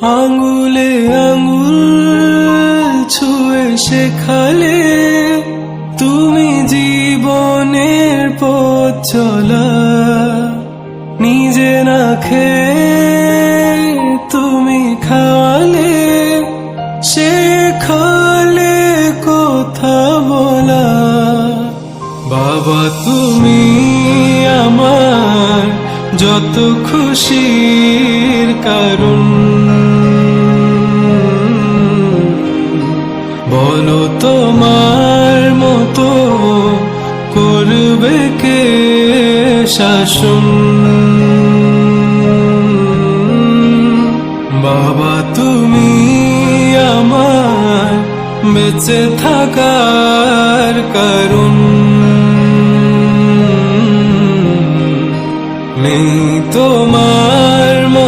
আঙ্গুলে আঙ্গুল ছুঁয়ে শেখালে তুমি জীবনের পথ চলা। নিজে না খেয়ে তুমি খাওয়ালে, শেখালে কথা বলা। বাবা তুমি আমার যত খুশির কারণ, বলো তোমার মতো করবে কে শাসন। বাবা তুমি আমার বেঁচে থাকার কারণ।